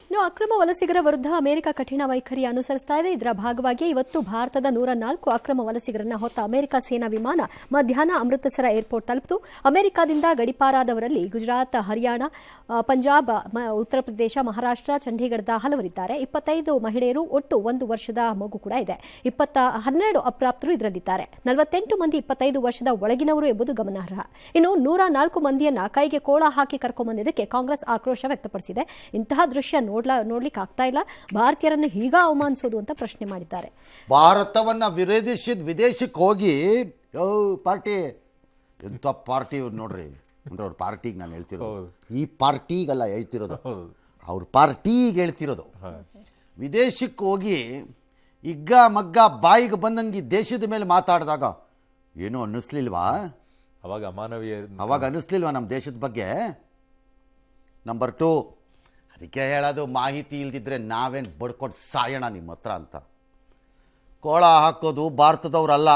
ಇನ್ನು ಅಕ್ರಮ ವಲಸಿಗರ ವಿರುದ್ಧ ಅಮೆರಿಕ ಕಠಿಣ ವೈಖರಿ ಅನುಸರಿಸ್ತಾ ಇದೆ. ಇದರ ಭಾಗವಾಗಿ ಇವತ್ತು ಭಾರತದ 104 ಅಕ್ರಮ ವಲಸಿಗರನ್ನ ಹೊತ್ತ ಅಮೆರಿಕ ಸೇನಾ ವಿಮಾನ ಮಧ್ಯಾಹ್ನ ಅಮೃತಸರ ಏರ್ಪೋರ್ಟ್ ತಲುಪಿತು. ಅಮೆರಿಕದಿಂದ ಗಡಿಪಾರಾದವರಲ್ಲಿ ಗುಜರಾತ್, ಹರಿಯಾಣ, ಪಂಜಾಬ್, ಉತ್ತರ ಪ್ರದೇಶ, ಮಹಾರಾಷ್ಟ್ರ, ಚಂಡೀಗಢದ ಹಲವರಿದ್ದಾರೆ. 25 ಮಹಿಳೆಯರು, ಒಟ್ಟು 1 ವರ್ಷದ ಮಗು ಕೂಡ ಇದೆ. 12 ಅಪ್ರಾಪ್ತರು ಇದರಲ್ಲಿದ್ದಾರೆ. 48 ಮಂದಿ 25 ವರ್ಷದ ಒಳಗಿನವರು ಎಂಬುದು ಗಮನಾರ್ಹ. ಇನ್ನು 104 ಮಂದಿಯನ್ನ ಕೈಗೆ ಕೋಳ ಹಾಕಿ ಕರ್ಕೊಂಡ್ಬಂದಿದ್ದಕ್ಕೆ ಕಾಂಗ್ರೆಸ್ ಆಕ್ರೋಶ ವ್ಯಕ್ತಪಡಿಸಿದೆ. ಇಂತಹ ದೃಶ್ಯ ನೋಡ್ಲಿಕ್ಕೆ ಆಗ್ತಾ ಇಲ್ಲ, ಭಾರತೀಯರನ್ನು ಹೀಗ ಅವಮಾನಿಸೋದು ಅಂತ ಪ್ರಶ್ನೆ ಮಾಡಿದ್ದಾರೆ. ಭಾರತವನ್ನ ವಿದೇಶಕ್ಕೆ ಹೋಗಿ ಪಾರ್ಟಿ ಎಂಥ ಪಾರ್ಟಿ ನೋಡ್ರಿ ಅಂದ್ರೆ ಅವ್ರ ಪಾರ್ಟಿಗೆ ನಾನು ಹೇಳ್ತಿರೋದು, ಈ ಪಾರ್ಟಿಗಲ್ಲ ಹೇಳ್ತಿರೋದು, ಅವ್ರ ಪಾರ್ಟಿಗೆ ಹೇಳ್ತಿರೋದು. ವಿದೇಶಕ್ಕೆ ಹೋಗಿ ಇಗ್ಗ ಮಗ್ಗ ಬಾಯಿಗೆ ಬಂದಂಗೆ ದೇಶದ ಮೇಲೆ ಮಾತಾಡಿದಾಗ ಏನೂ ಅನ್ನಿಸ್ಲಿಲ್ವಾ? ಅವಾಗ ಅನ್ನಿಸ್ಲಿಲ್ವಾ ನಮ್ಮ ದೇಶದ ಬಗ್ಗೆ? ನಂಬರ್ 2, ಅದಕ್ಕೆ ಹೇಳೋದು, ಮಾಹಿತಿ ಇಲ್ದಿದ್ರೆ ನಾವೇನು ಬಡ್ಕೊಂಡು ಸಾಯೋಣ ನಿಮ್ಮ ಹತ್ರ ಅಂತ. ಕೋಳ ಹಾಕೋದು ಭಾರತದವ್ರಲ್ಲ,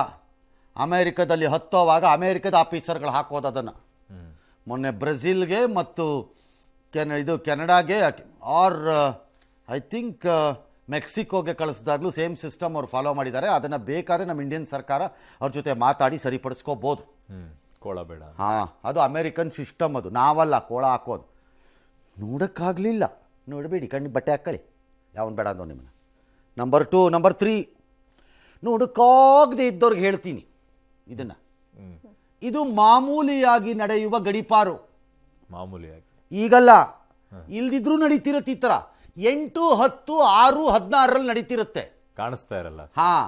ಅಮೇರಿಕದಲ್ಲಿ ಹತ್ತೋವಾಗ ಅಮೇರಿಕದ ಆಫೀಸರ್ಗಳು ಹಾಕೋದು ಅದನ್ನು. ಮೊನ್ನೆ ಬ್ರೆಜಿಲ್ಗೆ ಮತ್ತು ಕೆನಡಾಗೆ ಆರ್ ಐ ಥಿಂಕ್ ಮೆಕ್ಸಿಕೋಗೆ ಕಳಿಸಿದಾಗಲೂ ಸೇಮ್ ಸಿಸ್ಟಮ್ ಅವ್ರು ಫಾಲೋ ಮಾಡಿದ್ದಾರೆ. ಅದನ್ನು ಬೇಕಾದ್ರೆ ನಮ್ಮ ಇಂಡಿಯನ್ ಸರ್ಕಾರ ಅವ್ರ ಜೊತೆ ಮಾತಾಡಿ ಸರಿಪಡಿಸ್ಕೋಬೋದು. ಕೋಳ ಬೇಡ, ಹಾಂ, ಅದು ಅಮೇರಿಕನ್ ಸಿಸ್ಟಮ್, ಅದು ನಾವಲ್ಲ ಕೋಳ ಹಾಕೋದು. ನೋಡೋಕ್ಕಾಗಲಿಲ್ಲ, ನೋಡಬೇಡಿ, ಕಣ್ಣಿಗೆ ಬಟ್ಟೆ ಹಾಕ್ಕೊಳ್ಳಿ, ಯಾವನು ಬೇಡ ಅಂದೋ ನಿಮ್ಮನ್ನು. ನಂಬರ್ 2, ನಂಬರ್ 3, ನೋಡೋಕ್ಕಾಗದೆ ಇದ್ದವ್ರಿಗೆ ಹೇಳ್ತೀನಿ ಇದನ್ನು. ಇದು ಮಾಮೂಲಿಯಾಗಿ ನಡೆಯುವ ಗಡಿಪಾರು, ಮಾಮೂಲಿಯಾಗಿ ಈಗಲ್ಲ, ಇಲ್ದಿದ್ರೂ ನಡೀತಿರುತ್ತೆ. ಈ ಥರ 8, 10, 6, 16ರಲ್ಲಿ ನಡೀತಿರುತ್ತೆ, ಕಾಣಿಸ್ತಾ ಇರಲ್ಲ. ಹಾಂ,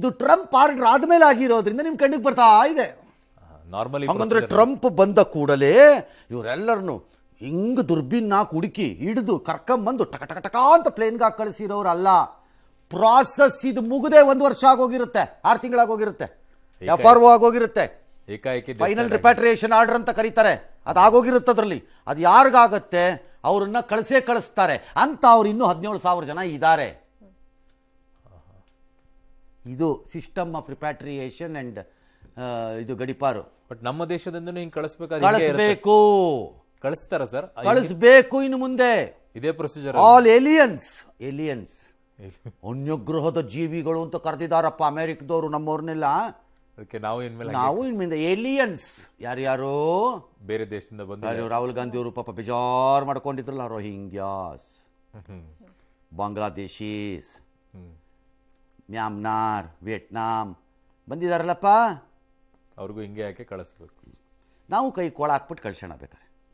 ಇದು ಟ್ರಂಪ್ ಆರ್ಡರ್ ಆದಮೇಲೆ ಆಗಿರೋದ್ರಿಂದ ನಿಮ್ಮ ಕಣ್ಣಿಗೆ ಬರ್ತಾ ಇದೆ. ನಾರ್ಮಲಿ ಹಂಗಂದ್ರೆ ಟ್ರಂಪ್ ಬಂದ ಕೂಡಲೇ ಇವರೆಲ್ಲರನ್ನು ಹಿಂಗೆ ದುರ್ಬಿನ್ನ ಹುಡುಕಿ ಹಿಡಿದು ಕರ್ಕೊಂಬಂದು ಟಕ ಟಕ ಟಕ ಅಂತ ಪ್ಲೇನ್ಗೆ ಹಾಕಿ ಕಳಿಸಿರೋರಲ್ಲ. ಪ್ರಾಸೆಸ್ ಇದು ಮುಗದೆ 1 ವರ್ಷ ಆಗೋಗಿರುತ್ತೆ, 6 ತಿಂಗಳಾಗೋಗಿರುತ್ತೆ, FRO ಆಗೋಗಿರುತ್ತೆ, ಫೈನಲ್ ರಿಪ್ಯಾಟ್ರಿಯೇಷನ್ ಆರ್ಡರ್ ಅಂತ ಕರೀತಾರೆ, ಅದು ಆಗೋಗಿರುತ್ತೆ. ಅದರಲ್ಲಿ ಅದು ಯಾರಿಗಾಗತ್ತೆ, ಅವ್ರನ್ನ ಕಳಿಸ್ತಾರೆ ಅಂತ. ಅವ್ರು ಇನ್ನೂ 17,000 ಜನ ಇದ್ದಾರೆ. ಇದು ಸಿಸ್ಟಮ್ ಆಫ್ ರಿಪ್ಯಾಟ್ರಿಯೇಷನ್ ಅಂಡ್ ಇದು ಗಡಿಪಾರು. ಬಟ್ ನಮ್ಮ ದೇಶದಿಂದ ಹಿಂಗೆ ಕಳಿಸ್ಬೇಕು, ಕಳಿಸ್ತಾರ ಸರ್, ಕಳಿಸ್ಬೇಕು. ಇನ್ನು ಮುಂದೆ ಇದೇ ಪ್ರೊಸೀಜರ್. ಆಲ್ ಏಲಿಯನ್ಸ್ ಅನ್ಯಗ್ರಹದ ಜೀವಿಗಳು ಅಂತ ಕರೆದಿದ್ದಾರಪ್ಪ ಅಮೆರಿಕದವರು ನಮ್ಮವ್ರನ್ನೆಲ್ಲ. ಅದಕ್ಕೆ ನಾವು ಇನ್ಮೇಲೆ ಏಲಿಯನ್ಸ್ ಯಾರ್ಯಾರು ಬೇರೆ ದೇಶದಿಂದ ಬಂದ. ರಾಹುಲ್ ಗಾಂಧಿ ಅವರು ಪಾಪ ಬೇಜಾರು ಮಾಡ್ಕೊಂಡಿದ್ರಲ್ಲ, ರೋಹಿಂಗ್ಯಾಸ್, ಬಾಂಗ್ಲಾದೇಶೀಸ್, ಮ್ಯಾನ್ಮಾರ್, ವಿಯೆಟ್ನಾಂ ಬಂದಿದಾರಲ್ಲಪ್ಪ, ಅವ್ರಿಗೂ ಹಿಂಗೆ ಯಾಕೆ ಕಳಿಸ್ಬೇಕು? ನಾವು ಕೈ ಕೋಳ ಹಾಕ್ಬಿಟ್ಟು ಕಳ್ಸೋಣ ಬೇಕಾರೆ.